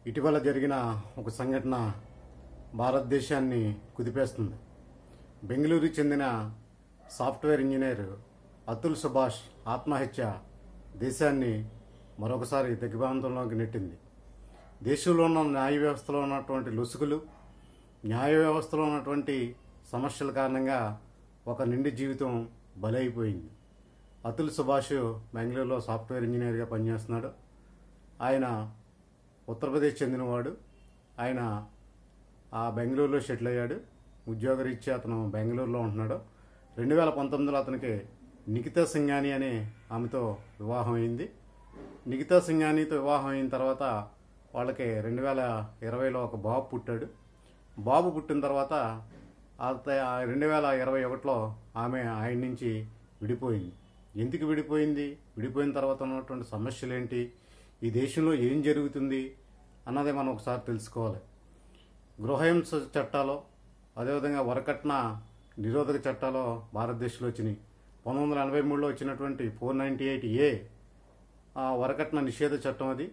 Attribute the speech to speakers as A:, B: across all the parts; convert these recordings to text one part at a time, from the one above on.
A: ఇటీవల జరిగిన ఒక సంఘటన భారతదేశాన్ని కుదిపేస్తుంది. బెంగళూరుకు చెందిన సాఫ్ట్వేర్ ఇంజనీర్ అతుల్ సుభాష్ ఆత్మహత్య దేశాన్ని మరొకసారి దిగ్భ్రాంతంలోకి నెట్టింది. దేశంలో ఉన్న న్యాయ వ్యవస్థలో ఉన్నటువంటి లొసుగులు, న్యాయ వ్యవస్థలో ఉన్నటువంటి సమస్యల కారణంగా ఒక నిండి జీవితం బలైపోయింది. అతుల్ సుభాష్ బెంగళూరులో సాఫ్ట్వేర్ ఇంజనీర్గా పనిచేస్తున్నాడు. ఆయన ఉత్తరప్రదేశ్ చెందినవాడు. ఆయన ఆ బెంగళూరులో సెటిల్ అయ్యాడు. ఉద్యోగరీత్యా అతను బెంగళూరులో ఉంటున్నాడు. 2019లో అతనికి నిఖితా సింఘాని అనే ఆమెతో వివాహం అయింది. నిఖితా సింఘానితో వివాహం అయిన తర్వాత వాళ్ళకి 2020లో ఒక బాబు పుట్టాడు. బాబు పుట్టిన తర్వాత 2021లో ఆమె ఆయన నుంచి విడిపోయింది. ఎందుకు విడిపోయింది, విడిపోయిన తర్వాత ఉన్నటువంటి సమస్యలు ఏంటి, ఈ దేశంలో ఏం జరుగుతుంది అన్నదే మనం ఒకసారి తెలుసుకోవాలి. గృహహింస చట్టాలు, అదేవిధంగా వరకట్న నిరోధక చట్టాలు భారతదేశంలో వచ్చినాయి. 1983లో వచ్చినటువంటి 498A వరకట్న నిషేధ చట్టం అది.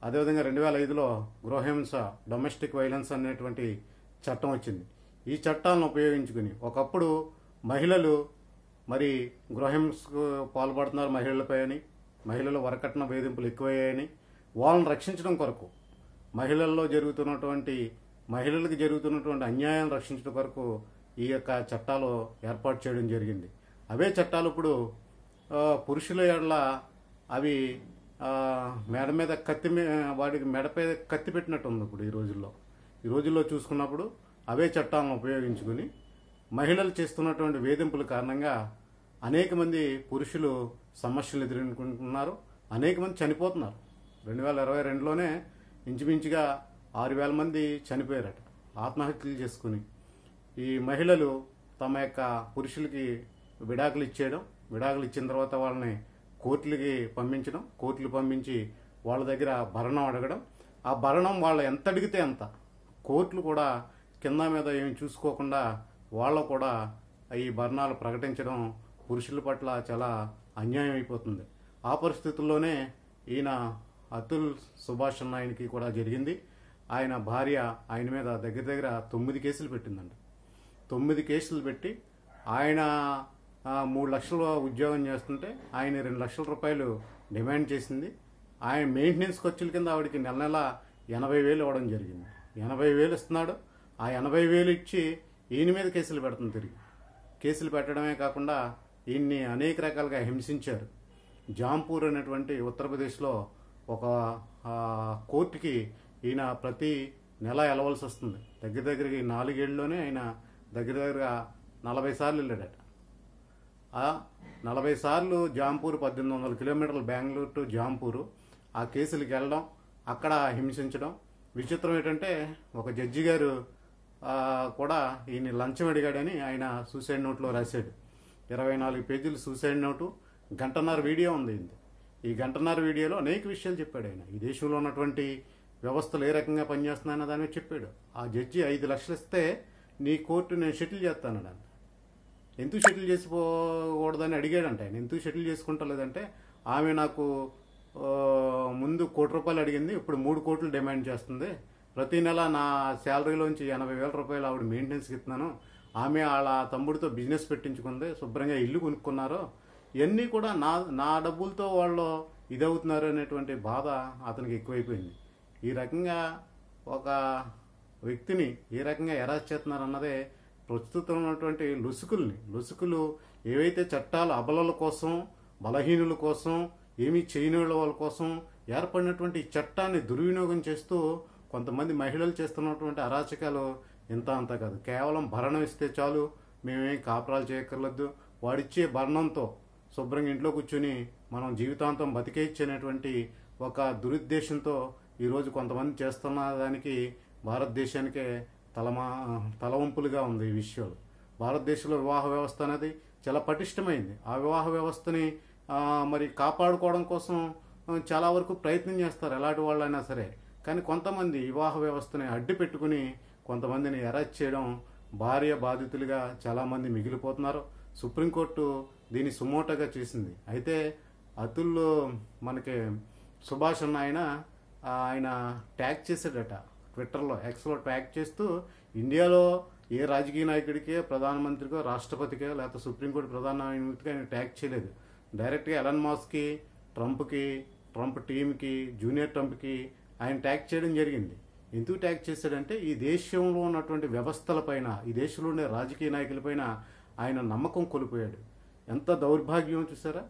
A: అదేవిధంగా 2005లో గృహహింస డొమెస్టిక్ వైలెన్స్ అనేటువంటి చట్టం వచ్చింది. ఈ చట్టాలను ఉపయోగించుకుని ఒకప్పుడు మహిళలు మరి గృహహింసకు పాల్పడుతున్నారు మహిళలపై అని, మహిళలు వరకట్న వేధింపులు ఎక్కువయ్యాయని వాళ్ళని రక్షించడం కొరకు, మహిళలకు జరుగుతున్నటువంటి అన్యాయాన్ని రక్షించడం కొరకు ఈ యొక్క చట్టాలు ఏర్పాటు చేయడం జరిగింది. అవే చట్టాలు ఇప్పుడు పురుషుల ఎడల అవి మెడ మీద వాడికి మెడపై కత్తి పెట్టినట్టు ఉంది. ఇప్పుడు ఈ రోజుల్లో చూసుకున్నప్పుడు అవే చట్టాలను ఉపయోగించుకుని మహిళలు చేస్తున్నటువంటి వేధింపుల కారణంగా అనేక మంది పురుషులు సమస్యలు ఎదుర్కొంటున్నారు, అనేక మంది చనిపోతున్నారు. 2022లోనే ఇంచుమించుగా 6,000 మంది చనిపోయారట ఆత్మహత్యలు చేసుకుని. ఈ మహిళలు తమ యొక్క పురుషులకి విడాకులు ఇచ్చిన తర్వాత వాళ్ళని కోర్టులు పంపించి వాళ్ళ దగ్గర భరణం అడగడం. ఆ భరణం వాళ్ళు ఎంత అడిగితే అంత, కోర్టులు కూడా కింద మీద ఏమి చూసుకోకుండా వాళ్ళు కూడా ఈ భరణాలు ప్రకటించడం పురుషుల పట్ల చాలా అన్యాయం అయిపోతుంది. ఆ పరిస్థితుల్లోనే ఈయన అతుల్ సుభాష్ అన్న ఆయనకి కూడా జరిగింది. ఆయన భార్య ఆయన మీద దగ్గర 9 కేసులు పెట్టిందండి. 9 కేసులు పెట్టి ఆయన 3 లక్షల ఉద్యోగం చేస్తుంటే ఆయన 2 లక్షల రూపాయలు డిమాండ్ చేసింది. ఆయన మెయింటెనెన్స్ ఖర్చుల కింద ఆవిడకి నెల 80,000 ఇవ్వడం జరిగింది. 80,000 ఇస్తున్నాడు. ఆ 80,000 ఇచ్చి ఈయన మీద కేసులు పెడుతుంది. తిరిగి కేసులు పెట్టడమే కాకుండా ఈయన్ని అనేక రకాలుగా హింసించారు. జాంపూర్ అనేటువంటి ఉత్తరప్రదేశ్లో ఒక కోర్టుకి ఈయన ప్రతి నెల వెళ్ళవలసి వస్తుంది. దగ్గరికి 4 ఏళ్ళలోనే ఆయన దగ్గర 40 సార్లు వెళ్ళాడట. 40 సార్లు జాంపూర్, 1800 కిలోమీటర్లు బెంగళూరు టు జాంపూరు. ఆ కేసులకు వెళ్ళడం, అక్కడ హింసించడం. విచిత్రం ఏంటంటే ఒక జడ్జి గారు కూడా ఈయన లంచం అడిగాడని ఆయన సూసైడ్ నోట్లో రాశాడు. 24 పేజీలు సూసైడ్ నోటు, 1.5 వీడియో ఉంది. ఈ 1.5 వీడియోలో అనేక విషయాలు చెప్పాడు ఆయన. ఈ దేశంలో ఉన్నటువంటి వ్యవస్థలు ఏ రకంగా పనిచేస్తున్నాయన్న దాని మీద చెప్పాడు. ఆ జడ్జి 5 లక్షలు ఇస్తే నీ కోర్టు నేను షెటిల్ చేస్తానని. ఎందుకు షెటిల్ చేసుకోకూడదని అడిగాడంట ఆయన. ఎందుకు షెటిల్ చేసుకుంటలేదంటే ఆమె నాకు ముందు ₹1,00,00,000 అడిగింది, ఇప్పుడు 3 కోట్లు డిమాండ్ చేస్తుంది. ప్రతి నెల నా శాలరీలోంచి 80,000 రూపాయలు ఆవిడ మెయింటెనెన్స్కి ఇస్తున్నాను. ఆమె వాళ్ళ తమ్ముడితో బిజినెస్ పెట్టించుకుంది, శుభ్రంగా ఇల్లు కొనుక్కున్నారు. ఇవన్నీ కూడా నా డబ్బులతో వాళ్ళు ఇదవుతున్నారు అనేటువంటి బాధ అతనికి ఎక్కువైపోయింది. ఈ రకంగా ఒక వ్యక్తిని ఏ రకంగా ఎరాజ్ చేస్తున్నారు అన్నదే ప్రస్తుతం ఉన్నటువంటి లొసుకులు ఏవైతే చట్టాలు అబలల కోసం, బలహీనుల కోసం, ఏమీ చేయని వాళ్ళ కోసం ఏర్పడినటువంటి ఈ చట్టాన్ని దుర్వినియోగం చేస్తూ కొంతమంది మహిళలు చేస్తున్నటువంటి అరాచకాలు ఇంత అంత కాదు. కేవలం భరణం ఇస్తే చాలు, మేమేం కాపురాలు చేయక్కర్లేదు, వాడిచ్చే భరణంతో శుభ్రంగా ఇంట్లో కూర్చొని మనం జీవితాంతం బతికేయచ్చనేటువంటి ఒక దురుద్దేశంతో ఈరోజు కొంతమంది చేస్తున్న దానికి భారతదేశానికే తలవంపులుగా ఉంది ఈ విషయాలు. భారతదేశంలో వివాహ వ్యవస్థ అనేది చాలా పటిష్టమైంది. ఆ వివాహ వ్యవస్థని మరి కాపాడుకోవడం కోసం చాలా వరకు ప్రయత్నం చేస్తారు ఎలాంటి వాళ్ళైనా సరే. కానీ కొంతమంది వివాహ వ్యవస్థని అడ్డు పెట్టుకుని కొంతమందిని అరెస్ట్ చేయడం, భార్య బాధితులుగా చాలామంది మిగిలిపోతున్నారు. సుప్రీంకోర్టు దీన్ని సుమోటోగా చేసింది. అయితే అతుల్ మనకి సుభాష్ అన్న ఆయన ఆయన ట్యాగ్ చేశాడట ట్విట్టర్లో, ఎక్స్లో ట్యాగ్ చేస్తూ ఇండియాలో ఏ రాజకీయ నాయకుడికి, ప్రధానమంత్రికో, రాష్ట్రపతికో లేకపోతే సుప్రీంకోర్టు ప్రధాన న్యాయమూర్తికి ఆయన ట్యాగ్ చేయలేదు. డైరెక్ట్గా ఎలన్ మాస్క్కి, ట్రంప్కి, ట్రంప్ టీంకి, జూనియర్ ట్రంప్కి ఆయన ట్యాగ్ చేయడం జరిగింది. ఎందుకు ట్యాగ్ చేశాడంటే ఈ దేశంలో ఉన్నటువంటి వ్యవస్థలపైన, ఈ దేశంలో ఉండే రాజకీయ నాయకులపైన ఆయన నమ్మకం కోల్పోయాడు. ఎంత దౌర్భాగ్యం చూసారా,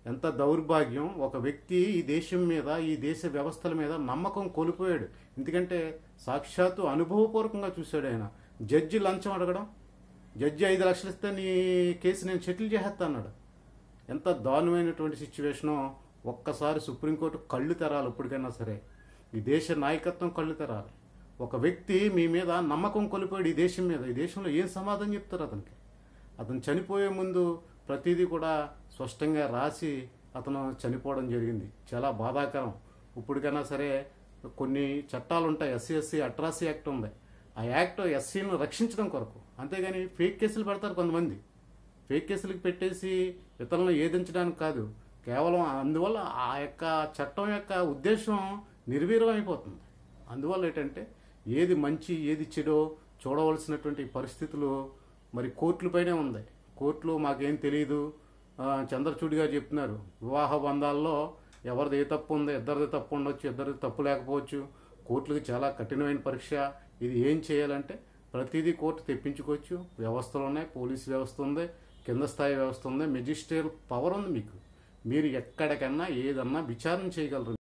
A: ఎంత దౌర్భాగ్యం. ఒక వ్యక్తి ఈ దేశం మీద, ఈ దేశ వ్యవస్థల మీద నమ్మకం కోల్పోయాడు. ఎందుకంటే సాక్షాత్తు అనుభవపూర్వకంగా చూశాడు ఆయన. జడ్జి లంచం అడగడం, జడ్జి 5 లక్షలు ఇస్తే నీ కేసు నేను సెటిల్ చేసేస్తా అన్నాడు. ఎంత దారుణమైనటువంటి సిచ్యువేషనో. ఒక్కసారి సుప్రీంకోర్టు కళ్ళు తెరాలి. ఎప్పటికైనా సరే ఈ దేశ నాయకత్వం కళ్ళు తెరాలి. ఒక వ్యక్తి మీ మీద నమ్మకం కోల్పోయాడు, ఈ దేశం మీద. ఈ దేశంలో ఏం సమాధానం చెప్తారు అతనికి? అతను చనిపోయే ముందు ప్రతిదీ కూడా స్పష్టంగా రాసి అతను చనిపోవడం జరిగింది. చాలా బాధాకరం. ఇప్పటికైనా సరే కొన్ని చట్టాలు ఉంటాయి. ఎస్సీ అట్రాసిటీ యాక్ట్ ఉంది. ఆ యాక్ట్ ఎస్సీలను రక్షించడం కొరకు. అంతేగాని ఫేక్ కేసులు పెడతారు కొంతమంది. ఫేక్ కేసులకు పెట్టేసి ఇతరులను ఏదించడానికి కాదు, కేవలం అందువల్ల ఆ యొక్క చట్టం యొక్క ఉద్దేశం నిర్వీర్యం అయిపోతుంది. అందువల్ల ఏంటంటే ఏది మంచి ఏది చెడో చూడవలసినటువంటి పరిస్థితులు మరి కోర్టులపైనే ఉంది. కోర్టులు మాకేం తెలియదు, చంద్రచూడ్ గారు చెప్తున్నారు, వివాహ బంధాల్లో ఎవరిది ఏ తప్పు ఉందో, ఇద్దరిది తప్పు ఉండొచ్చు, ఇద్దరిది తప్పు లేకపోవచ్చు. కోర్టులకు చాలా కఠినమైన పరీక్ష. ఇది ఏం చేయాలంటే ప్రతిదీ కోర్టు తెప్పించుకోవచ్చు. వ్యవస్థలు ఉన్నాయి, పోలీసు వ్యవస్థ ఉంది, కింద స్థాయి వ్యవస్థ ఉంది, మెజిస్ట్రేట్ పవర్ ఉంది మీకు. మీరు ఎక్కడికన్నా ఏదన్నా విచారణ చేయగలరు.